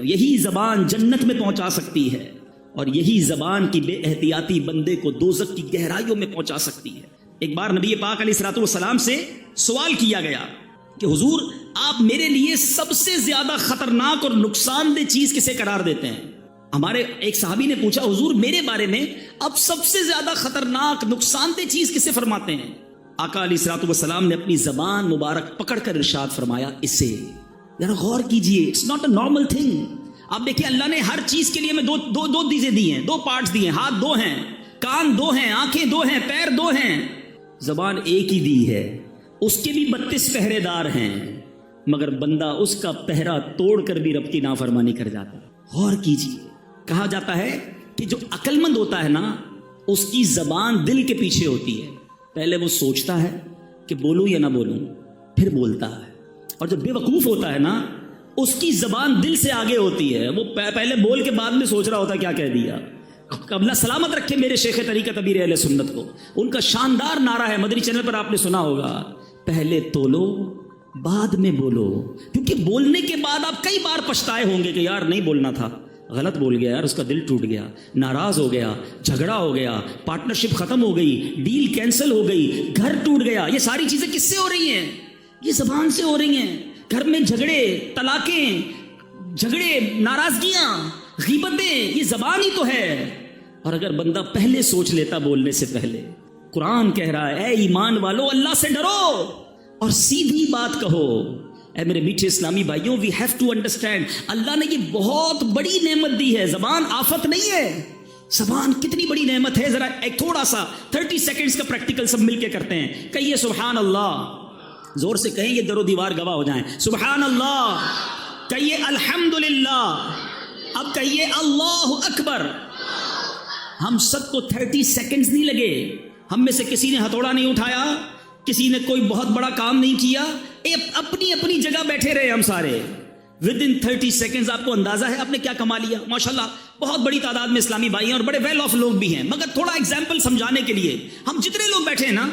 یہی زبان جنت میں پہنچا سکتی ہے اور یہی زبان کی بے احتیاطی بندے کو دوزخ کی گہرائیوں میں پہنچا سکتی ہے۔ ایک بار نبی پاک علیہ الصلوۃ والسلام سے سوال کیا گیا کہ حضور آپ میرے لیے سب سے زیادہ خطرناک اور نقصان دہ چیز کسے قرار دیتے ہیں؟ ہمارے ایک صحابی نے پوچھا حضور میرے بارے میں اب سب سے زیادہ خطرناک نقصان دہ چیز کسے فرماتے ہیں؟ آقا علیہ الصلوۃ والسلام نے اپنی زبان مبارک پکڑ کر ارشاد فرمایا اسے۔ ذرا غور کیجئے، it's not a normal thing. آپ دیکھیں اللہ نے ہر چیز کے لیے ہمیں دو چیزیں دی ہیں، دو پارٹس دیے ہیں، ہاتھ دو ہیں، کان دو ہیں، آنکھیں دو ہیں، پیر دو ہیں، زبان ایک ہی دی ہے، اس کے بھی 32 پہرے دار ہیں، مگر بندہ اس کا پہرا توڑ کر بھی رب کی نافرمانی کر جاتا ہے۔ غور کیجئے، کہا جاتا ہے کہ جو عقل مند ہوتا ہے نا اس کی زبان دل کے پیچھے ہوتی ہے، پہلے وہ سوچتا ہے کہ بولوں یا نہ بولوں، پھر بولتا ہے، اور جو بے وقوف ہوتا ہے نا اس کی زبان دل سے آگے ہوتی ہے، وہ پہلے بول کے بعد میں سوچ رہا ہوتا ہے کیا کہہ دیا۔ اللہ سلامت رکھے میرے شیخ طریقت ابیر اہل سنت کو، ان کا شاندار نعرہ ہے، مدنی چینل پر آپ نے سنا ہوگا، پہلے تولو بعد میں بولو، کیونکہ بولنے کے بعد آپ کئی بار پچھتائے ہوں گے کہ یار نہیں بولنا تھا، غلط بول گیا یار، اس کا دل ٹوٹ گیا، ناراض ہو گیا، جھگڑا ہو گیا، پارٹنرشپ ختم ہو گئی، ڈیل کینسل ہو گئی، گھر ٹوٹ گیا۔ یہ ساری چیزیں کس سے ہو رہی ہیں؟ یہ زبان سے ہو رہی ہیں۔ گھر میں جھگڑے، طلاقیں، جھگڑے، ناراضگیاں، غیبتیں، یہ زبان ہی تو ہے۔ اور اگر بندہ پہلے سوچ لیتا بولنے سے پہلے، قرآن کہہ رہا ہے اے ایمان والو اللہ سے ڈرو اور سیدھی بات کہو۔ اے میرے میٹھے اسلامی بھائیوں، وی ہیو ٹو انڈرسٹینڈ، اللہ نے یہ بہت بڑی نعمت دی ہے، زبان آفت نہیں ہے۔ زبان کتنی بڑی نعمت ہے، ذرا ایک تھوڑا سا 30 سیکنڈز کا پریکٹیکل سب مل کے کرتے ہیں۔ کہیے سبحان اللہ، زور سے کہیں یہ در و دیوار گواہ ہو جائیں، سبحان اللہ، کہیے الحمدللہ، اب کہیے اللہ اکبر۔ ہم سب کو 30 سیکنڈز نہیں لگے، ہم میں سے کسی نے ہتھوڑا نہیں اٹھایا، کسی نے کوئی بہت بڑا کام نہیں کیا، اپنی اپنی جگہ بیٹھے رہے ہم سارے۔ ود ان 30 سیکنڈز آپ کو اندازہ ہے آپ نے کیا کما لیا؟ ماشاءاللہ بہت بڑی تعداد میں اسلامی بھائی ہیں اور بڑے ویل آف لوگ بھی ہیں، مگر تھوڑا ایگزامپل سمجھانے کے لیے ہم جتنے لوگ بیٹھے ہیں نا،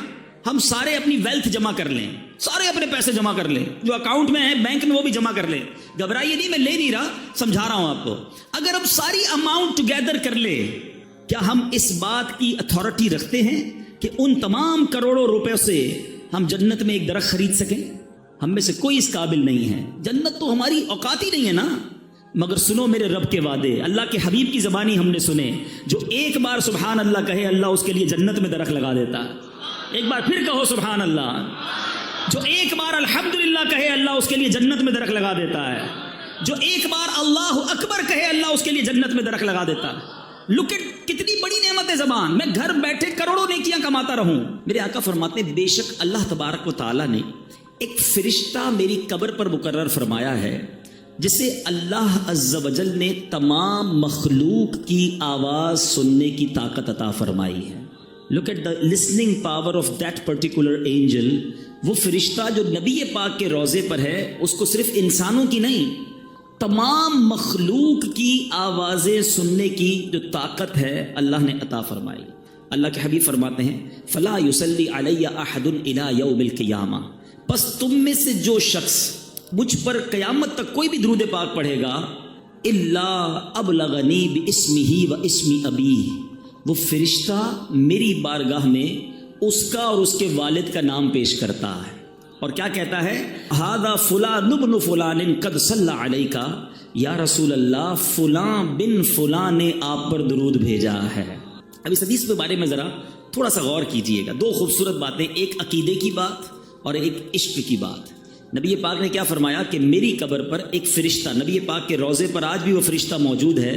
ہم سارے اپنی ویلتھ جمع کر لیں، سارے اپنے پیسے جمع کر لیں، جو اکاؤنٹ میں ہیں بینک میں وہ بھی جمع کر لیں۔ گھبرائیے نہیں، میں لے نہیں رہا، سمجھا رہا ہوں آپ کو۔ اگر ہم ساری اماؤنٹ ٹوگیدر کر لیں، کیا ہم اس بات کی اتھارٹی رکھتے ہیں کہ ان تمام کروڑوں روپے سے ہم جنت میں ایک درخت خرید سکیں؟ ہم میں سے کوئی اس قابل نہیں ہے، جنت تو ہماری اوقات ہی نہیں ہے نا۔ مگر سنو میرے رب کے وعدے، اللہ کے حبیب کی زبانی ہم نے سنے، جو ایک بار سبحان اللہ کہے اللہ اس کے لیے جنت میں درخت لگا دیتا ہے۔ ایک بار پھر کہو سبحان اللہ۔ جو ایک بار الحمدللہ کہے اللہ اس کے لیے جنت میں درخت لگا دیتا ہے۔ جو ایک بار اللہ اکبر کہے اللہ اس کے لیے جنت میں درخت لگا دیتا ہے۔ لک اٹ، کتنی بڑی نعمت ہے زبان۔ میں گھر بیٹھے کروڑوں نیکیاں کماتا رہوں۔ میرے آقا فرماتے ہیں بے شک اللہ تبارک و تعالیٰ نے ایک فرشتہ میری قبر پر مقرر فرمایا ہے، جسے اللہ عز و جل نے تمام مخلوق کی آواز سننے کی طاقت عطا فرمائی ہے۔ Look at the listening power of that particular angel۔ وہ فرشتہ جو نبی پاک کے روضے پر ہے، اس کو صرف انسانوں کی نہیں، تمام مخلوق کی آوازیں سننے کی جو طاقت ہے اللہ نے عطا فرمائی۔ اللہ کے حبیب فرماتے ہیں فلا یصلی علی احد الی یوم القیامہ، پس تم میں سے جو شخص مجھ پر قیامت تک کوئی بھی درود پاک پڑھے گا، الا ابلغنی باسمہ و اسم ابیہ، وہ فرشتہ میری بارگاہ میں اس کا اور اس کے والد کا نام پیش کرتا ہے، اور کیا کہتا ہے ھذا فلان ابن فلان قد صلی علیک، یا رسول اللہ فلاں بن فلاں نے آپ پر درود بھیجا ہے۔ اب اس حدیث کے بارے میں ذرا تھوڑا سا غور کیجئے گا، دو خوبصورت باتیں، ایک عقیدے کی بات اور ایک عشق کی بات۔ نبی پاک نے کیا فرمایا کہ میری قبر پر ایک فرشتہ، نبی پاک کے روضے پر آج بھی وہ فرشتہ موجود ہے،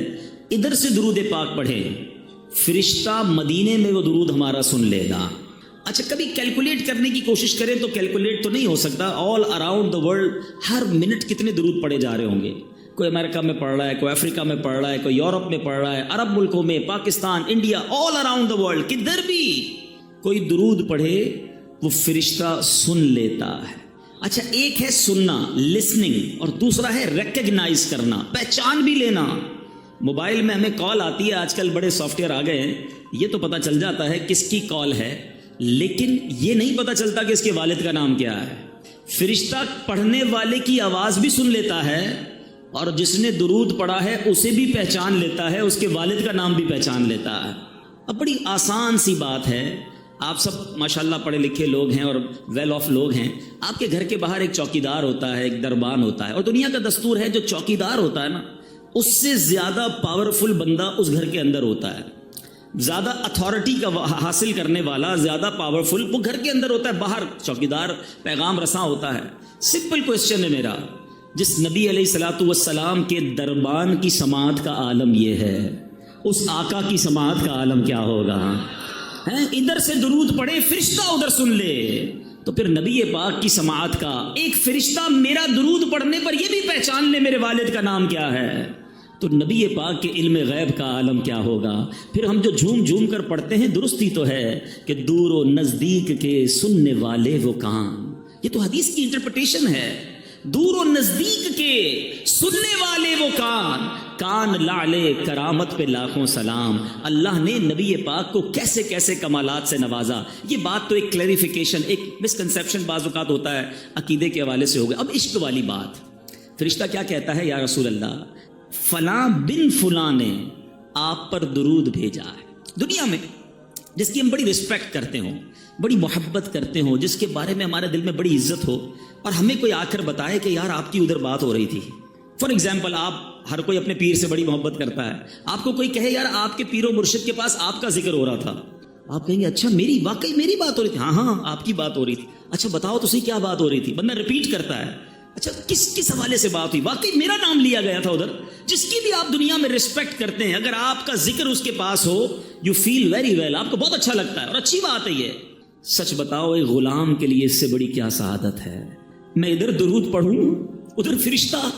ادھر سے درود پاک پڑھے، فرشتہ مدینے میں وہ درود ہمارا سن لے گا۔ اچھا کبھی کیلکولیٹ کرنے کی کوشش کریں تو کیلکولیٹ تو نہیں ہو سکتا، all around the world Hare minute کتنے درود پڑھے جا رہے ہوں گے۔ کوئی امریکہ میں پڑھ رہا ہے، کوئی افریقہ میں پڑھ رہا ہے، کوئی یورپ میں پڑھ رہا ہے، عرب ملکوں میں، Pakistan, India, all around the world کدھر بھی کوئی درود پڑھے وہ فرشتہ سن لیتا ہے۔ اچھا ایک ہے سننا، لسننگ، اور دوسرا ہے ریکگنائز کرنا، پہچان بھی لینا۔ موبائل میں ہمیں کال آتی ہے، آج کل بڑے سافٹ ویئر آ گئے ہیں، یہ تو پتہ چل جاتا ہے کس کی کال ہے، لیکن یہ نہیں پتہ چلتا کہ اس کے والد کا نام کیا ہے۔ فرشتہ پڑھنے والے کی آواز بھی سن لیتا ہے اور جس نے درود پڑھا ہے اسے بھی پہچان لیتا ہے، اس کے والد کا نام بھی پہچان لیتا ہے۔ اب بڑی آسان سی بات ہے، آپ سب ماشاءاللہ پڑھے لکھے لوگ ہیں اور ویل آف لوگ ہیں، آپ کے گھر کے باہر ایک چوکیدار ہوتا ہے، ایک دربان ہوتا ہے، اور دنیا کا دستور ہے جو چوکیدار ہوتا ہے نا، اس سے زیادہ پاورفل بندہ اس گھر کے اندر ہوتا ہے، زیادہ اتھارٹی کا حاصل کرنے والا، زیادہ پاورفل وہ گھر کے اندر ہوتا ہے، باہر چوکیدار پیغام رساں ہوتا ہے۔ سمپل کوشچن ہے میرا، جس نبی علیہ الصلوۃ والسلام کے دربان کی سماعت کا عالم یہ ہے، اس آقا کی سماعت کا عالم کیا ہوگا؟ ادھر سے درود پڑھے، فرشتہ ادھر سن لے، تو پھر نبی پاک کی سماعت کا ایک فرشتہ میرا درود پڑھنے پر یہ بھی پہچان لے میرے والد کا نام کیا ہے، تو نبی پاک کے علم غیب کا عالم کیا ہوگا؟ پھر ہم جو جھوم جھوم کر پڑھتے ہیں، درستی تو ہے کہ دور و نزدیک کے سننے والے وہ کان، یہ تو حدیث کی انٹرپریٹیشن ہے، دور و نزدیک کے سننے والے وہ کان، کان لعلے کرامت پہ لاکھوں سلام۔ اللہ نے نبی پاک کو کیسے کیسے کمالات سے نوازا، یہ بات تو ایک کلیریفیکیشن، ایک مسکنسیپشن بعض اوقات ہوتا ہے عقیدے کے حوالے سے ہو گیا۔ اب عشق والی بات، فرشتہ کیا کہتا ہے؟ یا رسول اللہ، فلاں بن فلاں نے آپ پر درود بھیجا ہے۔ دنیا میں جس کی ہم بڑی رسپیکٹ کرتے ہوں، بڑی محبت کرتے ہوں، جس کے بارے میں ہمارے دل میں بڑی عزت ہو، اور ہمیں کوئی آ کر بتائے کہ یار آپ کی ادھر بات ہو رہی تھی۔ فار ایگزامپل، آپ ہر کوئی اپنے پیر سے بڑی محبت کرتا ہے، آپ کو کوئی کہے یار آپ کے پیر و مرشد کے پاس آپ کا ذکر ہو رہا تھا، آپ کہیں گے اچھا واقعی میری بات ہو رہی تھی؟ ہاں آپ کی بات ہو رہی تھی۔ اچھا بتاؤ تو صحیح کیا بات ہو رہی تھی؟ بندہ ریپیٹ کرتا ہے، اچھا کس حوالے سے بات ہوئی؟ واقعی میرا نام لیا گیا تھا ادھر۔ جس کی بھی آپ دنیا میں رسپیکٹ کرتے ہیں، اگر آپ کا ذکر اس کے پاس ہو، یو فیل ویری ویل، آپ کو بہت اچھا لگتا ہے، اور اچھی بات ہے یہ۔ سچ بتاؤ، ایک غلام کے لیے اس سے بڑی کیا سعادت ہے؟ میں ادھر درود پڑھوں، ادھر فرشتہ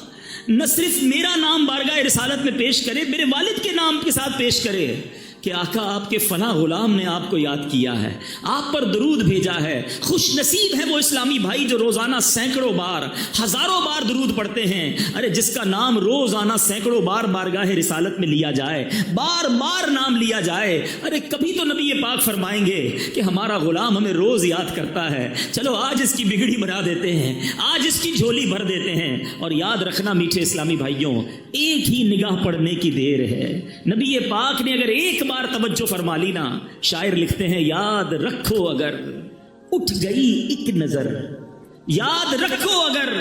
نہ صرف میرا نام بارگاہ رسالت میں پیش کرے، میرے والد کے نام کے ساتھ پیش کرے کہ آقا آپ کے فلاں غلام نے آپ کو یاد کیا ہے، آپ پر درود بھیجا ہے۔ خوش نصیب ہے وہ اسلامی بھائی جو روزانہ سینکڑوں بار، ہزاروں بار درود پڑھتے ہیں۔ ارے جس کا نام روزانہ سینکڑوں بار بارگاہ رسالت میں لیا جائے، بار بار نام لیا جائے، ارے کبھی تو نبی پاک فرمائیں گے کہ ہمارا غلام ہمیں روز یاد کرتا ہے، چلو آج اس کی بگڑی بنا دیتے ہیں، آج اس کی جھولی بھر دیتے ہیں۔ اور یاد رکھنا میٹھے اسلامی بھائیوں، ایک ہی نگاہ پڑھنے کی دیر ہے۔ نبی پاک نے اگر ایک بار توجہ فرما لی نا، شاعر لکھتے ہیں یاد رکھو اگر اٹھ گئی ایک نظر، یاد رکھو اگر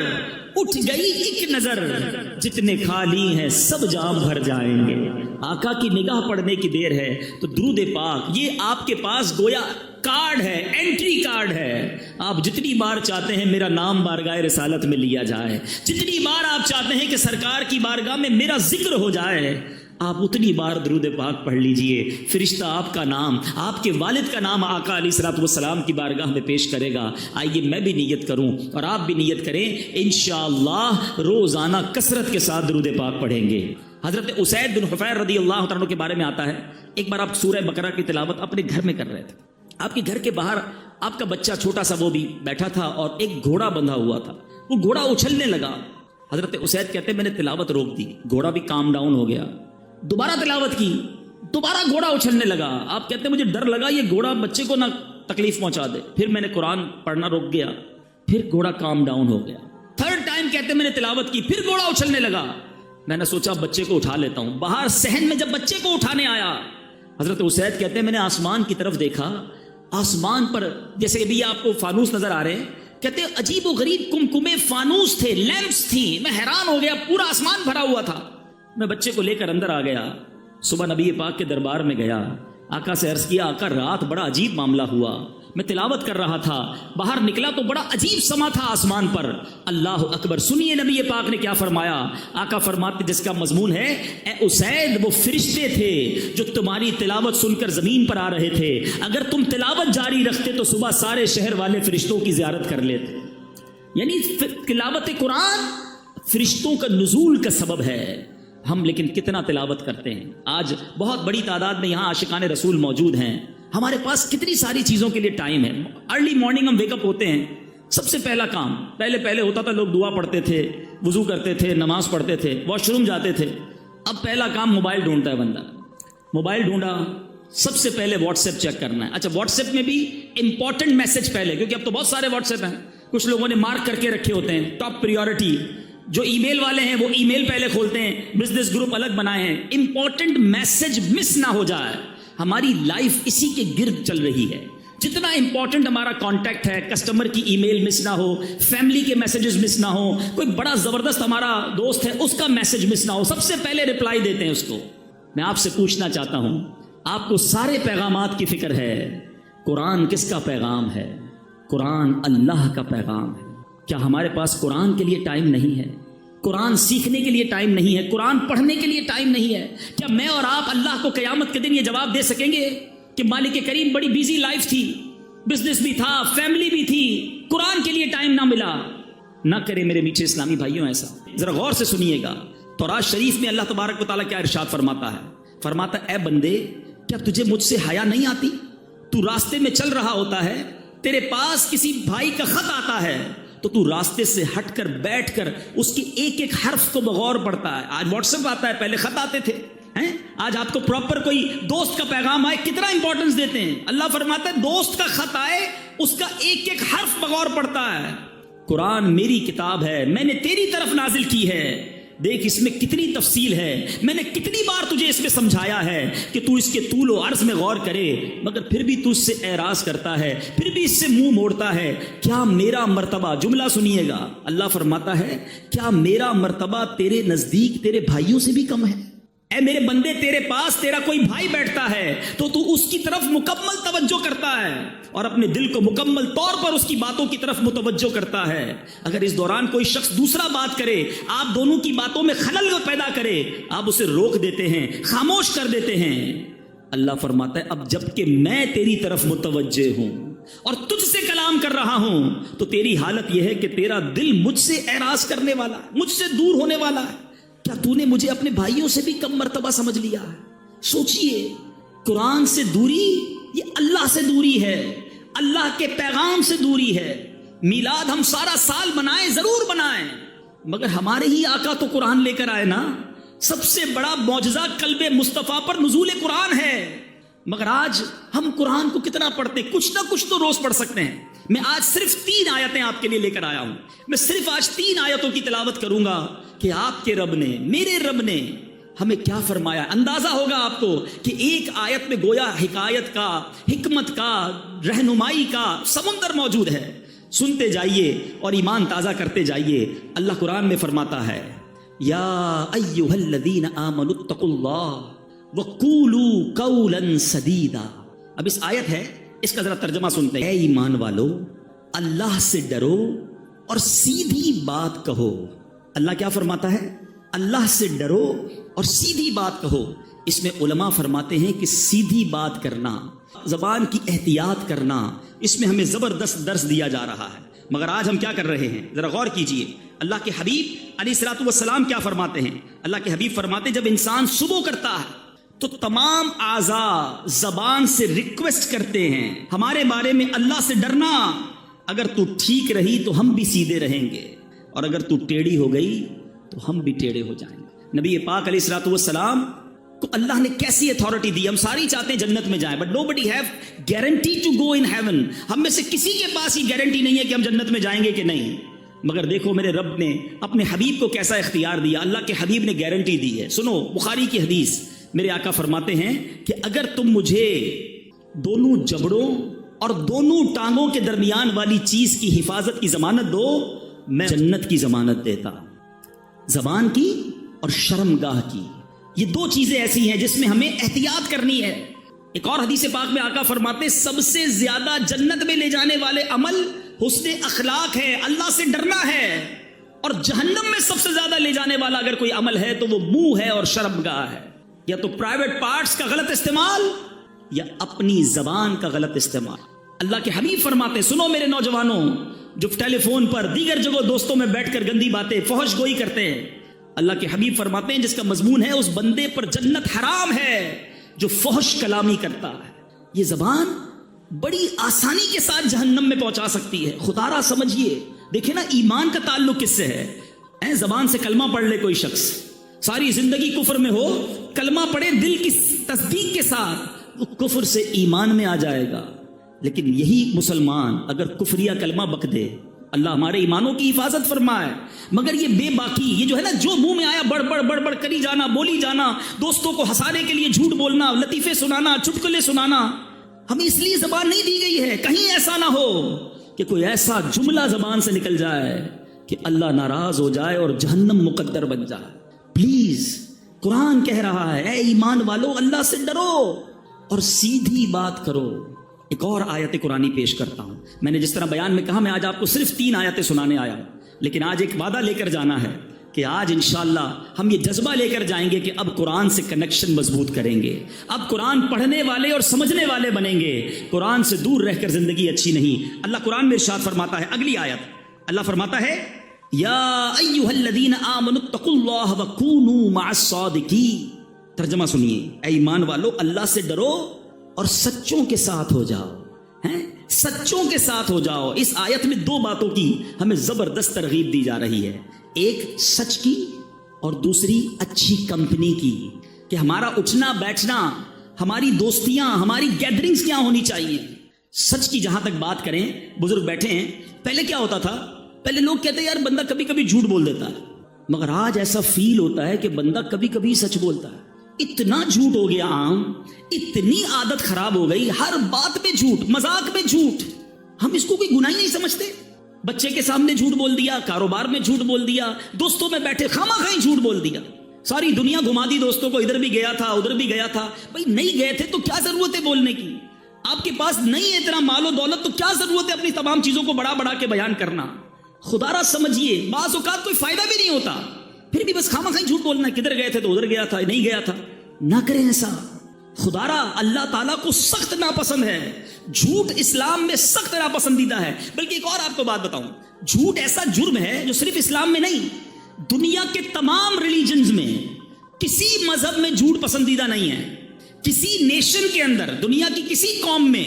اٹھ گئی ایک نظر، جتنے خالی ہیں سب جام بھر جائیں گے۔ آقا کی نگاہ پڑھنے کی دیر ہے تو درود پاک یہ آپ کے پاس گویا کارڈ ہے، انٹری کارڈ ہے۔ آپ جتنی بار چاہتے ہیں میرا نام بارگاہ رسالت میں لیا جائے، جتنی بار آپ چاہتے ہیں کہ سرکار کی بارگاہ میں میرا ذکر ہو جائے، آپ اتنی بار درود پاک پڑھ لیجئے، فرشتہ آپ کا نام، آپ کے والد کا نام آقا علیہ الصلوۃ والسلام کی بارگاہ میں پیش کرے گا۔ آئیے میں بھی نیت کروں اور آپ بھی نیت کریں، انشاءاللہ روزانہ کثرت کے ساتھ درود پاک پڑھیں گے۔ حضرت اسید بن حفیر رضی اللہ تعالیٰ کے بارے میں آتا ہے، ایک بار آپ سورہ بقرہ کی تلاوت اپنے گھر میں کر رہے تھے، آپ کے گھر کے باہر آپ کا بچہ چھوٹا سا وہ بھی بیٹھا تھا اور ایک گھوڑا بندھا ہوا تھا، وہ گھوڑا اچھلنے لگا۔ حضرت اسید کہتے ہیں میں نے تلاوت روک دی، گھوڑا بھی کام ڈاؤن ہو گیا، دوبارہ تلاوت کی، دوبارہ گھوڑا اچھلنے لگا۔ آپ کہتے ہیں مجھے ڈر لگا یہ گھوڑا بچے کو نہ تکلیف پہنچا دے، پھر میں نے قرآن پڑھنا روک گیا، پھر گھوڑا کام ڈاؤن ہو گیا۔ تھرڈ ٹائم کہتے ہیں میں نے تلاوت کی، پھر گھوڑا اچھلنے لگا۔ میں نے سوچا بچے کو اٹھا لیتا ہوں، باہر صحن میں جب بچے کو اٹھانے آیا، حضرت اسید کہتے ہیں میں نے آسمان کی طرف دیکھا، آسمان پر جیسے ابھی آپ کو فانوس نظر آ رہے ہیں، کہتے ہیں عجیب و غریب کمکمے فانوس تھے، لیمپس تھی، میں حیران ہو گیا، پورا آسمان بھرا ہوا تھا۔ میں بچے کو لے کر اندر آ گیا، صبح نبی پاک کے دربار میں گیا، آقا سے عرض کیا آقا رات بڑا عجیب معاملہ ہوا، میں تلاوت کر رہا تھا، باہر نکلا تو بڑا عجیب سما تھا آسمان پر۔ اللہ اکبر، سنیے نبی پاک نے کیا فرمایا۔ آقا فرماتے جس کا مضمون ہے اے اسید وہ فرشتے تھے جو تمہاری تلاوت سن کر زمین پر آ رہے تھے، اگر تم تلاوت جاری رکھتے تو صبح سارے شہر والے فرشتوں کی زیارت کر لیتے۔ یعنی تلاوت قرآن فرشتوں کا نزول کا سبب ہے۔ ہم لیکن کتنا تلاوت کرتے ہیں؟ آج بہت بڑی تعداد میں یہاں عاشقان رسول موجود ہیں، ہمارے پاس کتنی ساری چیزوں کے لیے ٹائم ہے۔ ارلی مارننگ ہم ویک اپ ہوتے ہیں، سب سے پہلا کام پہلے ہوتا تھا، لوگ دعا پڑھتے تھے، وضو کرتے تھے، نماز پڑھتے تھے، واش روم جاتے تھے۔ اب پہلا کام موبائل ڈھونڈتا ہے بندہ، موبائل ڈھونڈا، سب سے پہلے واٹس ایپ چیک کرنا ہے۔ اچھا واٹس ایپ میں بھی امپورٹنٹ میسج پہلے، کیونکہ اب تو بہت سارے واٹس ایپ ہیں، کچھ لوگوں نے مارک کر کے رکھے ہوتے ہیں ٹاپ پریورٹی، جو ای میل والے ہیں وہ ای میل پہلے کھولتے ہیں, بزنس گروپ الگ بنائے ہیں. امپورٹنٹ میسج مس نہ ہو جائے. ہماری لائف اسی کے گرد چل رہی ہے. جتنا امپورٹنٹ ہمارا کانٹیکٹ ہے, کسٹمر کی ای میل مس نہ ہو, فیملی کے میسیجز مس نہ ہو, کوئی بڑا زبردست ہمارا دوست ہے اس کا میسج مس نہ ہو, سب سے پہلے رپلائی دیتے ہیں اس کو. میں آپ سے پوچھنا چاہتا ہوں, آپ کو سارے پیغامات کی فکر ہے, قرآن کس کا پیغام ہے؟ قرآن اللہ کا پیغام ہے. کیا ہمارے پاس قرآن کے لیے ٹائم نہیں ہے؟ قرآن سیکھنے کے لیے ٹائم نہیں ہے؟ قرآن پڑھنے کے لیے ٹائم نہیں ہے؟ کیا میں اور آپ اللہ کو قیامت کے دن یہ جواب دے سکیں گے کہ مالک کریم بڑی بیزی لائف تھی, بزنس بھی تھا, فیملی بھی تھی, قرآن کے لیے ٹائم نہ ملا؟ نہ کرے میرے میٹھے اسلامی بھائیوں ایسا. ذرا غور سے سنیے گا, تورات شریف میں اللہ تبارک و تعالیٰ کیا ارشاد فرماتا ہے. فرماتا اے بندے, کیا تجھے مجھ سے حیا نہیں آتی؟ تو راستے میں چل رہا ہوتا ہے, تیرے پاس کسی بھائی کا خط آتا ہے تو تو راستے سے ہٹ کر بیٹھ کر اس کی ایک ایک حرف کو بغور پڑھتا ہے. آج واٹس ایپ آتا ہے, پہلے خط آتے تھے. آج آپ کو پراپر کوئی دوست کا پیغام آئے کتنا امپورٹنس دیتے ہیں. اللہ فرماتا ہے دوست کا خط آئے اس کا ایک ایک حرف بغور پڑتا ہے. قرآن میری کتاب ہے, میں نے تیری طرف نازل کی ہے, دیکھ اس میں کتنی تفصیل ہے, میں نے کتنی بار تجھے اس میں سمجھایا ہے کہ تو اس کے طول و عرض میں غور کرے, مگر پھر بھی تو اس سے اعراض کرتا ہے, پھر بھی اس سے منہ موڑتا ہے. کیا میرا مرتبہ, جملہ سنیے گا, اللہ فرماتا ہے کیا میرا مرتبہ تیرے نزدیک تیرے بھائیوں سے بھی کم ہے؟ اے میرے بندے, تیرے پاس تیرا کوئی بھائی بیٹھتا ہے تو تو اس کی طرف مکمل توجہ کرتا ہے اور اپنے دل کو مکمل طور پر اس کی باتوں کی طرف متوجہ کرتا ہے. اگر اس دوران کوئی شخص دوسرا بات کرے, آپ دونوں کی باتوں میں خلل پیدا کرے, آپ اسے روک دیتے ہیں, خاموش کر دیتے ہیں. اللہ فرماتا ہے اب جب کہ میں تیری طرف متوجہ ہوں اور تجھ سے کلام کر رہا ہوں تو تیری حالت یہ ہے کہ تیرا دل مجھ سے اعراض کرنے والا, مجھ سے دور ہونے والا ہے. کیا تو نے مجھے اپنے بھائیوں سے بھی کم مرتبہ سمجھ لیا ہے؟ سوچئے, قرآن سے دوری یہ اللہ سے دوری ہے, اللہ کے پیغام سے دوری ہے. میلاد ہم سارا سال منائیں, ضرور منائیں, مگر ہمارے ہی آقا تو قرآن لے کر آئے نا. سب سے بڑا معجزہ قلب مصطفیٰ پر نزول قرآن ہے, مگر آج ہم قرآن کو کتنا پڑھتے؟ کچھ نہ کچھ تو روز پڑھ سکتے ہیں. میں آج صرف 3 آیتیں آپ کے لیے لے کر آیا ہوں. میں صرف آج 3 آیتوں کی تلاوت کروں گا کہ آپ کے رب نے, میرے رب نے ہمیں کیا فرمایا. اندازہ ہوگا آپ کو کہ ایک آیت میں گویا حکایت کا, حکمت کا, رہنمائی کا سمندر موجود ہے. سنتے جائیے اور ایمان تازہ کرتے جائیے. اللہ قرآن میں فرماتا ہے یا ایھا الذین آمنوا اتقوا اللہ وقولوا قولا سدیدا. اب اس آیت ہے, اس کا ذرا ترجمہ سنتے ہیں. اے ایمان والو, اللہ سے ڈرو اور سیدھی بات کہو. اللہ کیا فرماتا ہے؟ اللہ سے ڈرو اور سیدھی بات کہو. اس میں علماء فرماتے ہیں کہ سیدھی بات کرنا, زبان کی احتیاط کرنا, اس میں ہمیں زبردست درس دیا جا رہا ہے. مگر آج ہم کیا کر رہے ہیں؟ ذرا غور کیجئے. اللہ کے حبیب علیہ الصلوۃ والسلام کیا فرماتے ہیں؟ اللہ کے حبیب فرماتے ہیں جب انسان صبح کرتا ہے تو تمام اعضاء زبان سے ریکویسٹ کرتے ہیں ہمارے بارے میں اللہ سے ڈرنا. اگر تو ٹھیک رہی تو ہم بھی سیدھے رہیں گے, اور اگر تو ٹیڑھی ہو گئی تو ہم بھی ٹیڑھے ہو جائیں گے. نبی پاک علیہ الصلوۃ والسلام کو اللہ نے کیسی اتھارٹی دی. ہم ساری چاہتے ہیں جنت میں جائیں, but nobody have guarantee to go in heaven. ہم میں سے کسی کے پاس یہ گارنٹی نہیں ہے کہ ہم جنت میں جائیں گے کہ نہیں. مگر دیکھو میرے رب نے اپنے حبیب کو کیسا اختیار دیا. اللہ کے حبیب نے گارنٹی دی ہے. سنو بخاری کی حدیث, میرے آقا فرماتے ہیں کہ اگر تم مجھے دونوں جبڑوں اور دونوں ٹانگوں کے درمیان والی چیز کی حفاظت کی ضمانت دو, میں جنت کی ضمانت دیتا. زبان کی اور شرمگاہ کی, یہ 2 چیزیں ایسی ہیں جس میں ہمیں احتیاط کرنی ہے. ایک اور حدیث پاک میں آقا فرماتے سب سے زیادہ جنت میں لے جانے والے عمل حسن اخلاق ہے, اللہ سے ڈرنا ہے. اور جہنم میں سب سے زیادہ لے جانے والا اگر کوئی عمل ہے تو وہ منہ ہے اور شرمگاہ ہے. یا تو پرائیویٹ پارٹس کا غلط استعمال یا اپنی زبان کا غلط استعمال. اللہ کے حبیب فرماتے سنو میرے نوجوانوں جو ٹیلی فون پر دیگر جگہ دوستوں میں بیٹھ کر گندی باتیں فحش گوئی کرتے ہیں, اللہ کے حبیب فرماتے ہیں جس کا مضمون ہے اس بندے پر جنت حرام ہے جو فحش کلامی کرتا ہے. یہ زبان بڑی آسانی کے ساتھ جہنم میں پہنچا سکتی ہے. خدا را سمجھیے, دیکھیں نا ایمان کا تعلق کس سے ہے. زبان سے کلمہ پڑھ لے کوئی شخص, ساری زندگی کفر میں ہو, کلمہ پڑھے دل کی تصدیق کے ساتھ, وہ کفر سے ایمان میں آ جائے گا. لیکن یہی مسلمان اگر کفریہ کلمہ بک دے, اللہ ہمارے ایمانوں کی حفاظت فرمائے. مگر یہ بے باکی، یہ جو ہے نا، جو منہ میں آیا بڑھ بڑھ کری جانا، بولی جانا، دوستوں کو ہنسانے کے لیے جھوٹ بولنا، لطیفے سنانا، چٹکلے سنانا، ہمیں اس لیے زبان نہیں دی گئی ہے. کہیں ایسا نہ ہو کہ کوئی ایسا جملہ زبان سے نکل جائے کہ اللہ ناراض ہو جائے اور جہنم مقدر بن جائے. پلیز، قرآن کہہ رہا ہے، اے ایمان والو، اللہ سے ڈرو اور سیدھی بات کرو. ایک اور آیت قرآنی پیش کرتا ہوں. میں نے جس طرح بیان میں کہا، میں آج آپ کو صرف 3 آیتیں سنانے آیا ہوں، لیکن آج ایک وعدہ لے کر جانا ہے کہ آج انشاءاللہ ہم یہ جذبہ لے کر جائیں گے کہ اب قرآن سے کنیکشن مضبوط کریں گے. اب قرآن پڑھنے والے اور سمجھنے والے بنیں گے. قرآن سے دور رہ کر زندگی اچھی نہیں. اللہ قرآن میں ارشاد فرماتا ہے، اگلی آیت اللہ فرماتا ہے، یا ایھا الذین آمنوا اتقوا اللہ وکونوا مع الصادقین. ترجمہ سنیے، اے ایمان والو، اللہ سے ڈرو اور سچوں کے ساتھ ہو جاؤ. سچوں کے ساتھ ہو جاؤ. اس آیت میں 2 باتوں کی ہمیں زبردست ترغیب دی جا رہی ہے، ایک سچ کی اور دوسری اچھی کمپنی کی، کہ ہمارا اٹھنا بیٹھنا، ہماری دوستیاں، ہماری گیدرنگز کیا ہونی چاہیے. سچ کی جہاں تک بات کریں، بزرگ بیٹھے ہیں، پہلے کیا ہوتا تھا؟ پہلے لوگ کہتے ہیں یار بندہ کبھی کبھی جھوٹ بول دیتا ہے، مگر آج ایسا فیل ہوتا ہے کہ بندہ کبھی کبھی سچ بولتا ہے. اتنا جھوٹ ہو گیا عام، اتنی عادت خراب ہو گئی، ہر بات میں جھوٹ، مذاق میں جھوٹ. ہم اس کو کوئی گناہ ہی نہیں سمجھتے. بچے کے سامنے جھوٹ بول دیا، کاروبار میں جھوٹ بول دیا، دوستوں میں بیٹھے خامہ خواہ جھوٹ بول دیا، ساری دنیا گھما دی دوستوں کو، ادھر بھی گیا تھا ادھر بھی گیا تھا. بھائی نہیں گئے تھے تو کیا ضرورت ہے بولنے کی؟ آپ کے پاس نہیں ہے اتنا مال و دولت تو کیا ضرورت ہے اپنی تمام چیزوں کو بڑا کے بیان کرنا؟ خدا را سمجھیے، بعض اوقات کوئی فائدہ بھی نہیں ہوتا، پھر بھی بس خامہ خواہ جھوٹ بولنا، کدھر گئے تھے تو ادھر گیا تھا، نہیں گیا تھا. نہ کریں ایسا. خدا را اللہ تعالیٰ کو سخت ناپسند ہے. جھوٹ اسلام میں سخت ناپسندیدہ ہے. بلکہ ایک اور آپ کو بات بتاؤں، جھوٹ ایسا جرم ہے جو صرف اسلام میں نہیں، دنیا کے تمام ریلیجنز میں، کسی مذہب میں جھوٹ پسندیدہ نہیں ہے. کسی نیشن کے اندر، دنیا کی کسی قوم میں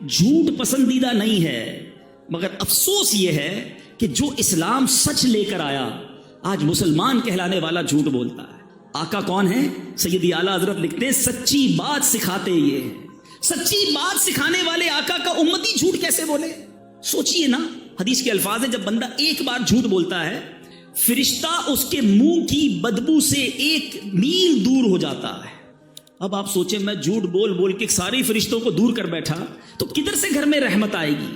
جھوٹ پسندیدہ نہیں ہے. مگر افسوس یہ ہے کہ جو اسلام سچ لے کر آیا، آج مسلمان کہلانے والا جھوٹ بولتا ہے. آقا کون ہے؟ سیدی اعلیٰ حضرت لکھتے ہیں، سچی بات سکھاتے یہ ہیں. سچی بات سکھانے والے آقا کا امتی جھوٹ کیسے بولے؟ سوچئے نا. حدیث کے الفاظ ہیں، جب بندہ ایک بار جھوٹ بولتا ہے، فرشتہ اس کے منہ کی بدبو سے 1 میل دور ہو جاتا ہے. اب آپ سوچیں، میں جھوٹ بول کے ساری فرشتوں کو دور کر بیٹھا تو کدھر سے گھر میں رحمت آئے گی؟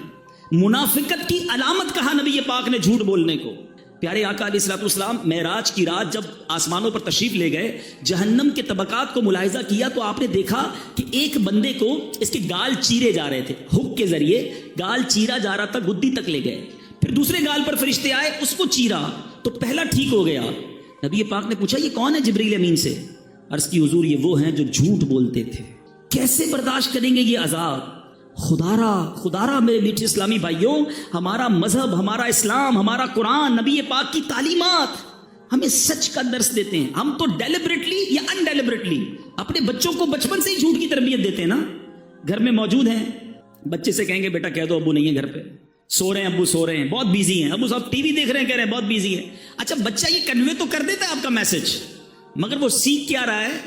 منافقت کی علامت کہا نبی پاک نے جھوٹ بولنے کو. پیارے آقا علیہ الصلوۃ والسلام معراج کی رات جب آسمانوں پر تشریف لے گئے، جہنم کے طبقات کو ملاحظہ کیا تو آپ نے دیکھا کہ ایک بندے کو اس کے گال چیرے جا رہے تھے، ہک کے ذریعے گال چیرا جا رہا تھا، گدی تک لے گئے. پھر دوسرے گال پر فرشتے آئے، اس کو چیرا تو پہلا ٹھیک ہو گیا. نبی پاک نے پوچھا یہ کون ہے؟ جبریل امین سے. عرض کی حضور یہ وہ ہیں جو جھوٹ بولتے تھے. کیسے برداشت کریں گے یہ عذاب؟ خدا را میرے میٹھے اسلامی بھائیوں، ہمارا مذہب، ہمارا اسلام، ہمارا قرآن، نبی پاک کی تعلیمات ہمیں سچ کا درس دیتے ہیں. ہم تو ڈیلیبریٹلی یا ان ڈیلیبریٹلی اپنے بچوں کو بچپن سے ہی جھوٹ کی تربیت دیتے ہیں نا. گھر میں موجود ہیں، بچے سے کہیں گے بیٹا کہہ دو ابو نہیں ہے گھر پہ، سو رہے ہیں ابو، سو رہے ہیں، بہت بیزی ہیں ابو صاحب، ٹی وی دیکھ رہے ہیں، کہہ رہے ہیں بہت بیزی ہے. اچھا بچہ یہ کنوے تو کر دیتا ہے آپ کا میسج، مگر وہ سیکھ کیا رہا ہے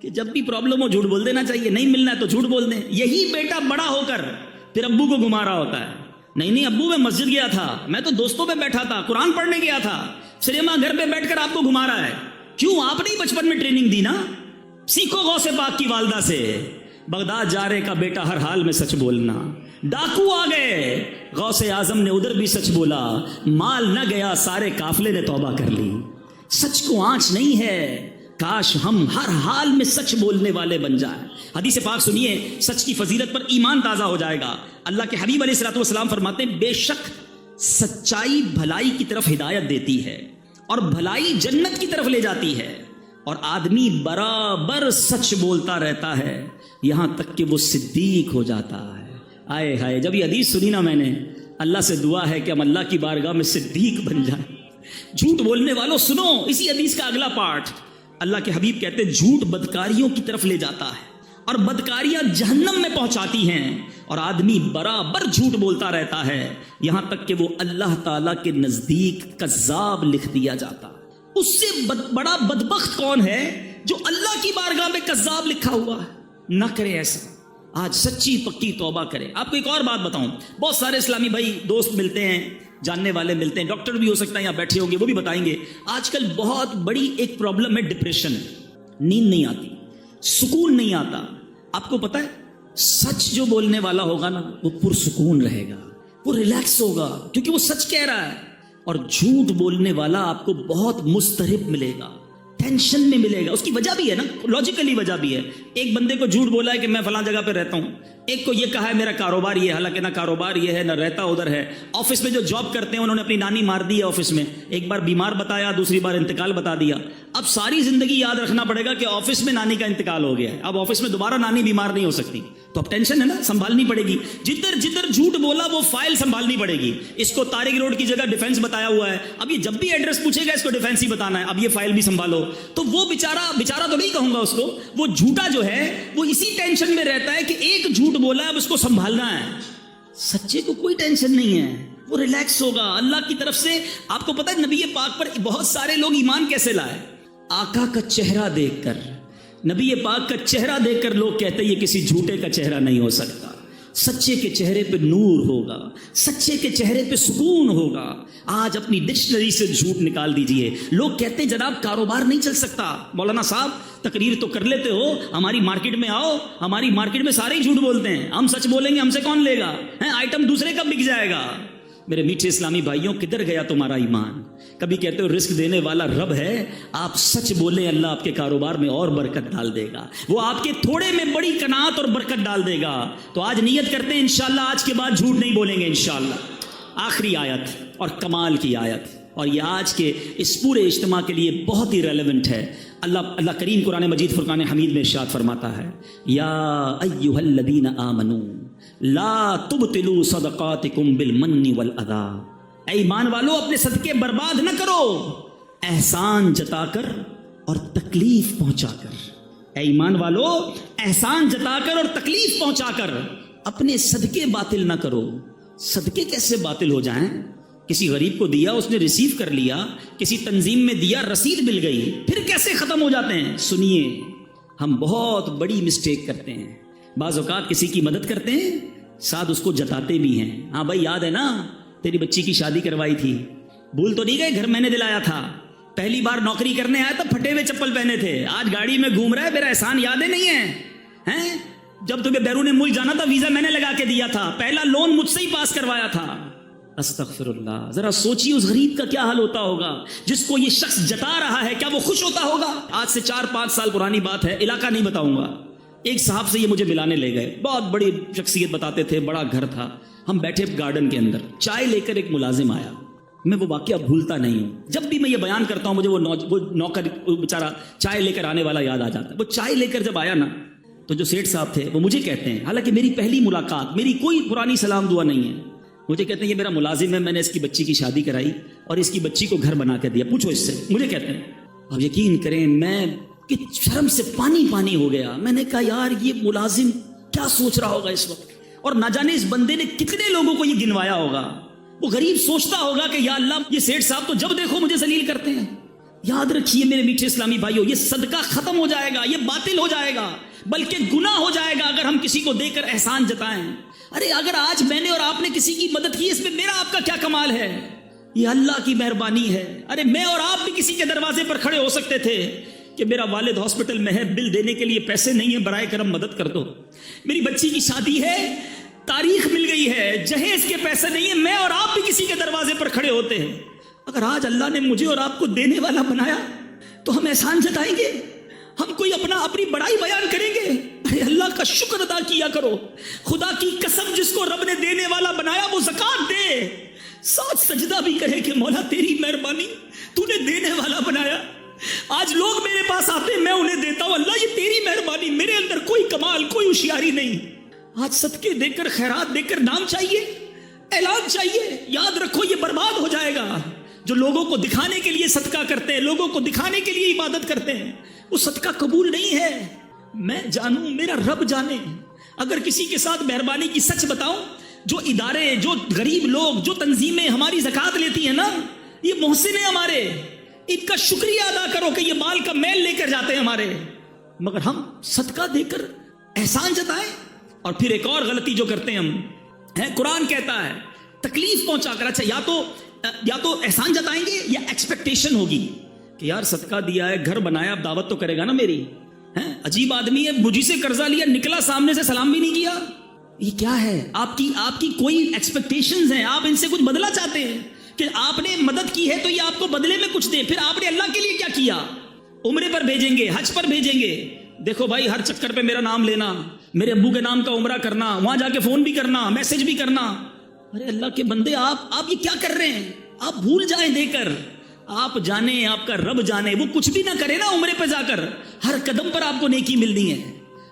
کہ جب بھی پرابلم ہو جھوٹ بول دینا چاہیے، نہیں ملنا ہے تو جھوٹ بول دیں. یہی بیٹا بڑا ہو کر پھر ابو کو گھما رہا ہوتا ہے، نہیں ابو میں مسجد گیا تھا، میں تو دوستوں پہ بیٹھا تھا، قرآن پڑھنے گیا تھا، سنیما گھر پہ بیٹھ کر آپ کو گھما رہا ہے. کیوں؟ آپ نے بچپن میں ٹریننگ دی نا. سیکھو غوث پاک کی والدہ سے، بغداد جا رہے کا بیٹا ہر حال میں سچ بولنا. ڈاکو آ گئے، غوث اعظم نے ادھر بھی سچ بولا، مال نہ گیا، سارے قافلے نے توبہ کر لی. سچ کو آنچ نہیں ہے، کاش ہم ہر حال میں سچ بولنے والے بن جائیں. حدیث پاک سنیے، سچ کی فضیلت پر ایمان تازہ ہو جائے گا. اللہ کے حبیب علیہ الصلوۃ والسلام فرماتے ہیں، بے شک سچائی بھلائی کی طرف ہدایت دیتی ہے اور بھلائی جنت کی طرف لے جاتی ہے، اور آدمی برابر سچ بولتا رہتا ہے یہاں تک کہ وہ صدیق ہو جاتا ہے. آئے ہائے، جب یہ حدیث سنی نا میں نے، اللہ سے دعا ہے کہ ہم اللہ کی بارگاہ میں صدیق بن جائیں. جھوٹ بولنے والوں سنو اسی حدیث کا اگلا پارٹ. اللہ کے حبیب کہتے ہیں جھوٹ بدکاریوں کی طرف لے جاتا ہے اور بدکاریاں جہنم میں پہنچاتی ہیں، اور آدمی برابر جھوٹ بولتا رہتا ہے یہاں تک کہ وہ اللہ تعالیٰ کے نزدیک کذاب لکھ دیا جاتا. اس سے بڑا بدبخت کون ہے جو اللہ کی بارگاہ میں کذاب لکھا ہوا ہے؟ نہ کرے ایسا. آج سچی پکی توبہ کرے. آپ کو ایک اور بات بتاؤں، بہت سارے اسلامی بھائی دوست ملتے ہیں، جاننے والے ملتے ہیں، ڈاکٹر بھی ہو سکتا ہے یہاں بیٹھے ہوں گے، وہ بھی بتائیں گے آج کل بہت بڑی ایک پرابلم ہے ڈپریشن، نیند نہیں آتی، سکون نہیں آتا۔ آپ کو پتا ہے سچ جو بولنے والا ہوگا نا وہ پرسکون رہے گا، وہ ریلیکس ہوگا کیونکہ وہ سچ کہہ رہا ہے، اور جھوٹ بولنے والا آپ کو بہت مضطرب ملے گا، ٹینشن میں ملے گا۔ اس کی وجہ بھی ہے نا، لاجیکلی وجہ بھی ہے۔ ایک بندے کو جھوٹ بولا ہے کہ میں فلاں جگہ پہ رہتا ہوں، ایک کو یہ کہا ہے میرا کاروبار یہ ہے، حالانکہ نہ کاروبار یہ ہے نہ رہتا ادھر ہے۔ آفس میں جو جاب کرتے ہیں انہوں نے اپنی نانی مار دی ہے آفس میں، ایک بار بیمار بتایا، دوسری بار انتقال بتا دیا۔ اب ساری زندگی یاد رکھنا پڑے گا کہ آفس میں نانی کا انتقال ہو گیا ہے، اب آفس میں دوبارہ نانی بیمار نہیں ہو سکتی، تو اب ٹینشن ہے نا، سنبھالنی پڑے گی۔ جدھر جدھر جھوٹ بولا وہ فائل سنبھالنی پڑے گی۔ اس کو طارق روڈ کی جگہ ڈیفینس بتایا ہوا ہے، اب یہ جب بھی ایڈریس پوچھے گا اس کو ڈیفینس ہی بتانا ہے، اب یہ فائل بھی سنبھالو۔ تو وہ بیچارہ تو نہیں کہوں گا اس کو، وہ جھوٹا جو ہے وہ اسی ٹینشن میں رہتا ہے کہ ایک جھوٹ بولا اب اس کو سنبھالنا ہے۔ سچے کو کوئی ٹینشن نہیں ہے، وہ ریلیکس ہوگا اللہ کی طرف سے۔ آپ کو پتا ہے نبی پاک پر بہت سارے لوگ ایمان کیسے لائے؟ آقا کا چہرہ دیکھ کر، نبی پاک کا چہرہ دیکھ کر لوگ کہتے ہیں یہ کسی جھوٹے کا چہرہ نہیں ہو سکتا، سچے کے چہرے پہ نور ہوگا، سچے کے چہرے پہ سکون ہوگا۔ آج اپنی ڈکشنری سے جھوٹ نکال دیجئے۔ لوگ کہتے ہیں جناب کاروبار نہیں چل سکتا۔ مولانا صاحب تقریر تو کر لیتے ہو، ہماری مارکیٹ میں آؤ، ہماری مارکیٹ میں سارے ہی جھوٹ بولتے ہیں، ہم سچ بولیں گے ہم سے کون لے گا؟ آئٹم دوسرے کا بک جائے گا۔ میرے میٹھے اسلامی بھائیوں، کدھر گیا تمہارا ایمان؟ کبھی کہتے ہو رزق دینے والا رب ہے، آپ سچ بولیں اللہ آپ کے کاروبار میں اور برکت ڈال دے گا، وہ آپ کے تھوڑے میں بڑی قناعت اور برکت ڈال دے گا۔ تو آج نیت کرتے ہیں انشاءاللہ آج کے بعد جھوٹ نہیں بولیں گے انشاءاللہ۔ آخری آیت اور کمال کی آیت، اور یہ آج کے اس پورے اجتماع کے لیے بہت ہی ریلیونٹ ہے۔ اللہ کریم قرآن مجید فرقان حمید میں ارشاد فرماتا ہے، یا ایھا الذین آمنوا لا تبطلوا صدقاتکم بالمن والاذی، اے ایمان والو اپنے صدقے برباد نہ کرو احسان جتا کر اور تکلیف پہنچا کر۔ اے ایمان والو احسان جتا کر اور تکلیف پہنچا کر اپنے صدقے باطل نہ کرو۔ صدقے کیسے باطل ہو جائیں؟ کسی غریب کو دیا، اس نے ریسیو کر لیا، کسی تنظیم میں دیا، رسید مل گئی، پھر کیسے ختم ہو جاتے ہیں؟ سنیے، ہم بہت بڑی مسٹیک کرتے ہیں۔ بعض اوقات کسی کی مدد کرتے ہیں، ساتھ اس کو جتاتے بھی ہیں، ہاں بھائی یاد ہے نا تیری بچی کی شادی کروائی تھی، بھول تو نہیں گئے، گھر میں نے دلایا تھا، پہلی بار نوکری کرنے آیا تو پھٹے ہوئے چپل پہنے تھے، آج گاڑی میں گھوم رہا ہے، میرا احسان یادیں نہیں ہے؟ جب تمہیں بیرون ملک جانا تھا ویزا میں نے لگا کے دیا تھا، پہلا لون مجھ سے ہی پاس کروایا تھا۔ استغفر اللہ۔ ذرا سوچیے اس غریب کا کیا حال ہوتا ہوگا جس کو یہ شخص جتا رہا ہے، کیا وہ خوش ہوتا ہوگا؟ آج سے 4-5 سال پرانی بات ہے، علاقہ نہیں بتاؤں گا، ایک صاحب سے یہ مجھے ملانے لے گئے، بہت بڑی شخصیت بتاتے تھے، بڑا گھر تھا، ہم بیٹھے گارڈن کے اندر، چائے لے کر ایک ملازم آیا، میں وہ واقعہ بھولتا نہیں ہوں، جب بھی میں یہ بیان کرتا ہوں مجھے وہ نوکر بیچارہ چائے لے کر آنے والا یاد آ جاتا ہے۔ وہ چائے لے کر جب آیا نا تو جو سیٹھ صاحب تھے وہ مجھے کہتے ہیں، حالانکہ میری پہلی ملاقات، میری کوئی پرانی سلام دعا نہیں ہے، مجھے کہتے ہیں یہ میرا ملازم ہے، میں نے اس کی بچی کی شادی کرائی اور اس کی بچی کو گھر بنا کے دیا، پوچھو اس سے، مجھے کہتے ہیں۔ اب یقین کریں میں کہ شرم سے پانی پانی ہو گیا، میں نے کہا یار یہ ملازم کیا سوچ رہا ہوگا اس وقت، اور نہ جانے اس بندے نے کتنے لوگوں کو یہ گنوایا ہوگا۔ وہ غریب سوچتا ہوگا کہ یا اللہ یہ سیٹھ صاحب تو جب دیکھو مجھے ذلیل کرتے ہیں۔ یاد رکھیے میرے میٹھے اسلامی بھائیوں، یہ صدقہ ختم ہو جائے گا، یہ باطل ہو جائے گا، بلکہ گناہ ہو جائے گا اگر ہم کسی کو دے کر احسان جتائیں۔ ارے اگر آج میں نے اور آپ نے کسی کی مدد کی، اس میں میرا آپ کا کیا کمال ہے؟ یہ اللہ کی مہربانی ہے۔ ارے میں اور آپ بھی کسی کے دروازے پر کھڑے ہو سکتے تھے کہ میرا والد ہاسپٹل میں ہے، بل دینے کے لیے پیسے نہیں ہیں، برائے کرم مدد کر دو، میری بچی کی شادی ہے، تاریخ مل گئی ہے، جہیز کے پیسے نہیں ہیں، میں اور آپ بھی کسی کے دروازے پر کھڑے ہوتے ہیں۔ اگر آج اللہ نے مجھے اور آپ کو دینے والا بنایا تو ہم احسان جتائیں گے، ہم کوئی اپنی بڑائی بیان کریں گے؟ ارے اللہ کا شکر ادا کیا کرو، خدا کی قسم جس کو رب نے دینے والا بنایا وہ زکات دے، ساتھ سجدہ بھی کرے کہ مولا تیری مہربانی، تو نے دینے والا بنایا۔ آج لوگ میرے پاس آتے ہیں، میں انہیں دیتا ہوں، اللہ یہ تیری مہربانی، میرے اندر کوئی کمال کوئی ہوشیاری نہیں۔ آج صدقے دے کر خیرات دے کر نام چاہیے، اعلان چاہیے، یاد رکھو یہ برباد ہو جائے گا۔ جو لوگوں کو دکھانے کے لیے صدقہ کرتے ہیں، لوگوں کو دکھانے کے لیے عبادت کرتے ہیں، وہ صدقہ قبول نہیں ہے۔ میں جانوں، میرا رب جانے، اگر کسی کے ساتھ مہربانی کی سچ بتاؤں، جو ادارے، جو غریب لوگ، جو تنظیمیں ہماری زکات لیتی ہیں نا، یہ محسن ہیں ہمارے، ان کا شکریہ ادا کرو کہ یہ مال کا میل لے کر جاتے ہیں ہمارے، مگر ہم صدقہ دے کر احسان جتائیں۔ اور پھر ایک اور غلطی جو کرتے ہیں ہم ہے، قرآن کہتا ہے تکلیف پہنچا کر. اچھا یا تو احسان جتائیں گے یا ایکسپیکٹیشن ہوگی کہ یار صدقہ دیا ہے, گھر بنایا, اب دعوت تو کرے گا نا میری. عجیب آدمی ہے, مجھے سے قرضہ لیا, نکلا سامنے سے سلام بھی نہیں کیا. یہ کیا ہے؟ آپ کی کوئی ایکسپیکٹیشنز ہیں, آپ ان سے کچھ بدلہ چاہتے ہیں کہ آپ نے مدد کی ہے تو یہ آپ کو بدلے میں کچھ دیں. پھر آپ نے اللہ کے لیے کیا کیا؟ عمرے پر بھیجیں گے, حج پر بھیجیں گے, دیکھو بھائی ہر چکر پہ میرا نام لینا, میرے ابو کے نام کا عمرہ کرنا, وہاں جا کے فون بھی کرنا, میسج بھی کرنا. ارے اللہ کے بندے, آپ یہ کیا کر رہے ہیں؟ آپ بھول جائیں دے کر. آپ جانے, آپ کا رب جانے, وہ کچھ بھی نہ کرے نا عمرے پہ جا کر, ہر قدم پر آپ کو نیکی ملنی ہے.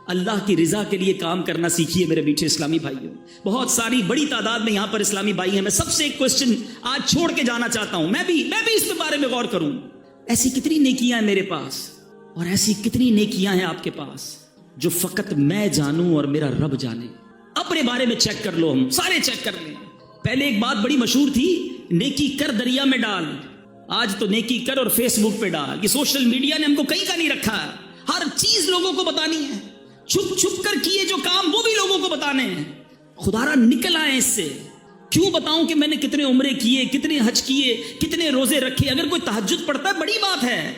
اللہ کی رضا کے لیے کام کرنا سیکھیے میرے میٹھے اسلامی بھائیوں. بہت ساری بڑی تعداد میں یہاں پر اسلامی بھائی ہیں. میں سب سے ایک کوسچن آج چھوڑ کے جانا چاہتا ہوں, میں بھی اس کے بارے میں غور کروں. ایسی کتنی نیکیاں ہیں میرے پاس اور ایسی کتنی نیکیاں ہیں آپ کے پاس جو فقط میں جانوں اور میرا رب جانے. اپنے بارے میں چیک کر لو, ہم سارے چیک کر لیں. پہلے ایک بات بڑی مشہور تھی, نیکی کر دریا میں ڈال. آج تو نیکی کر اور فیس بک پہ ڈال. یہ سوشل میڈیا نے ہم کو کہیں کا نہیں رکھا ہے, ہر چیز لوگوں کو بتانی ہے. چھپ چھپ کر کیے جو کام وہ بھی لوگوں کو بتانے ہیں. خدارا نکل آئے اس سے. کیوں بتاؤں کہ میں نے کتنے عمرے کیے, کتنے حج کیے, کتنے روزے رکھے؟ اگر کوئی تہجد پڑھتا ہے بڑی بات ہے,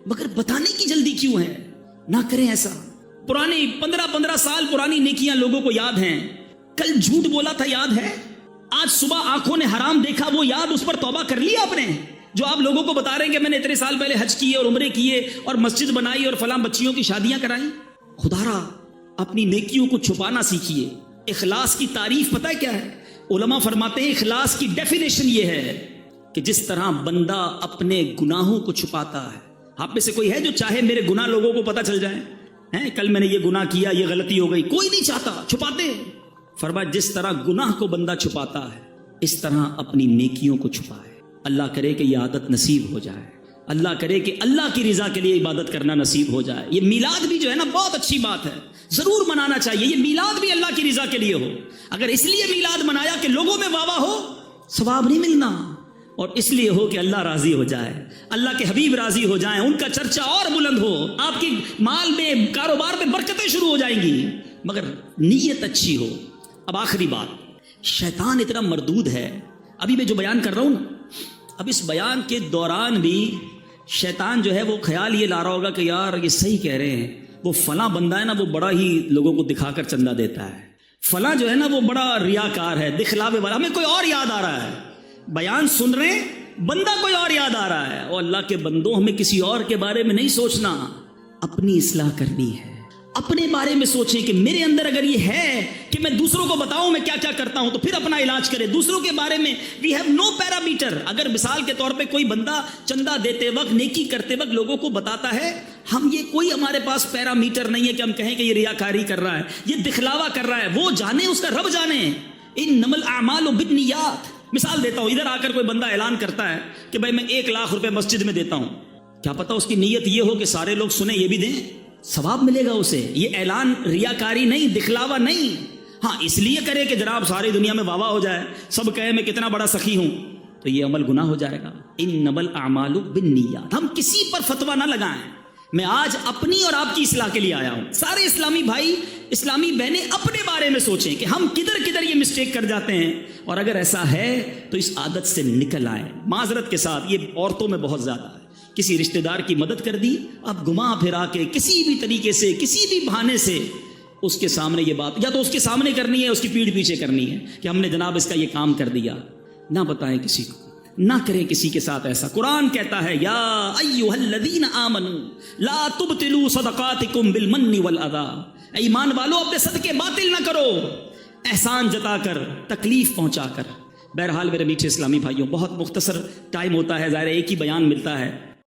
مگر بتانے کی جلدی کیوں ہے؟ نہ کریں ایسا. پرانی 15 سال پرانی نیکیاں لوگوں کو یاد ہیں. کل جھوٹ بولا تھا یاد ہے, آج صبح آنکھوں نے حرام دیکھا وہ یاد, اس پر توبہ کر لی آپ نے؟ جو آپ لوگوں کو بتا رہے ہیں کہ میں نے اتنے سال پہلے حج کیے اور عمرے کیے اور مسجد بنائی اور فلاں بچیوں کی شادیاں کرائیں. خدارا اپنی نیکیوں کو چھپانا سیکھیے. اخلاص کی تعریف پتہ ہے کیا ہے؟ علماء فرماتے ہیں اخلاص کی ڈیفینیشن یہ ہے کہ جس طرح بندہ اپنے گناہوں کو چھپاتا ہے. آپ میں سے کوئی ہے جو چاہے میرے گناہ لوگوں کو پتہ چل جائیں؟ کل میں نے یہ گناہ کیا, یہ غلطی ہو گئی, کوئی نہیں چاہتا, چھپاتے. فرمایا جس طرح گناہ کو بندہ چھپاتا ہے اس طرح اپنی نیکیوں کو چھپائے. اللہ کرے کہ یہ عادت نصیب ہو جائے. اللہ کرے کہ اللہ کی رضا کے لیے عبادت کرنا نصیب ہو جائے. یہ میلاد بھی جو ہے نا بہت اچھی بات ہے, ضرور منانا چاہیے. یہ میلاد بھی اللہ کی رضا کے لیے ہو. اگر اس لیے میلاد منایا کہ لوگوں میں واہ واہ ہو, ثواب نہیں ملنا. اور اس لیے ہو کہ اللہ راضی ہو جائے, اللہ کے حبیب راضی ہو جائیں, ان کا چرچا اور بلند ہو, آپ کی مال میں, کاروبار میں برکتیں شروع ہو جائیں گی, مگر نیت اچھی ہو. اب آخری بات, شیطان اتنا مردود ہے. ابھی میں جو بیان کر رہا ہوں نا, اب اس بیان کے دوران بھی شیطان جو ہے وہ خیال یہ لا رہا ہوگا کہ یار یہ صحیح کہہ رہے ہیں, وہ فلاں بندہ ہے نا وہ بڑا ہی لوگوں کو دکھا کر چندہ دیتا ہے, فلاں جو ہے نا وہ بڑا ریاکار ہے, دکھلاوے والا. ہمیں کوئی اور یاد آ رہا ہے, بیان سن رہے ہیں, بندہ کوئی اور یاد آ رہا ہے. اور اللہ کے بندوں, ہمیں کسی اور کے بارے میں نہیں سوچنا, اپنی اصلاح کرنی ہے. اپنے بارے میں سوچیں کہ میرے اندر اگر یہ ہے کہ میں دوسروں کو بتاؤں میں کیا کیا کرتا ہوں, تو پھر اپنا علاج کرے. دوسروں کے بارے میں وی ہیو نو پیرامیٹر. اگر مثال کے طور پہ کوئی بندہ چندہ دیتے وقت, نیکی کرتے وقت لوگوں کو بتاتا ہے, کوئی ہمارے پاس پیرامیٹر نہیں ہے کہ ہم کہیں کہ یہ ریاکاری کر رہا ہے, یہ دکھلاوا کر رہا ہے. وہ جانے, اس کا رب جانے. انما الاعمال بالنیات. مثال دیتا ہوں, ادھر آ کر کوئی بندہ اعلان کرتا ہے کہ بھائی میں 1 لاکھ روپے مسجد میں دیتا ہوں. کیا پتا اس کی نیت یہ ہو کہ سارے لوگ سنیں, یہ بھی دیں, ثواب ملے گا اسے. یہ اعلان ریاکاری نہیں, دکھلاوا نہیں. ہاں اس لیے کرے کہ جناب ساری دنیا میں واہ واہ ہو جائے, سب کہے میں کتنا بڑا سخی ہوں, تو یہ عمل گناہ ہو جائے گا. انما الاعمال بالنیات. ہم کسی پر فتویٰ نہ لگائیں. میں آج اپنی اور آپ کی اصلاح کے لیے آیا ہوں. سارے اسلامی بھائی, اسلامی بہنیں اپنے بارے میں سوچیں کہ ہم کدھر کدھر یہ مسٹیک کر جاتے ہیں, اور اگر ایسا ہے تو اس عادت سے نکل آئیں. معذرت کے ساتھ, یہ عورتوں میں بہت زیادہ ہے. کسی رشتہ دار کی مدد کر دی, اب گھما پھرا کے کسی بھی طریقے سے, کسی بھی بہانے سے اس کے سامنے یہ بات, یا تو اس کے سامنے کرنی ہے, اس کی پیٹھ پیچھے کرنی ہے کہ ہم نے جناب اس کا یہ کام کر دیا. نہ بتائیں کسی کو, نہ کریں کسی کے ساتھ ایسا. قرآن کہتا ہے یا ایھا الذین آمنوا لا تبطلوا صدقاتکم بالمن والاذی. ایمان والو اپنے صدقے باطل نہ کرو, احسان جتا کر, تکلیف پہنچا کر. بہرحال میرے میٹھے اسلامی بھائیوں, بہت مختصر ٹائم ہوتا ہے, ظاہر ایک ہی بیان ملتا ہے.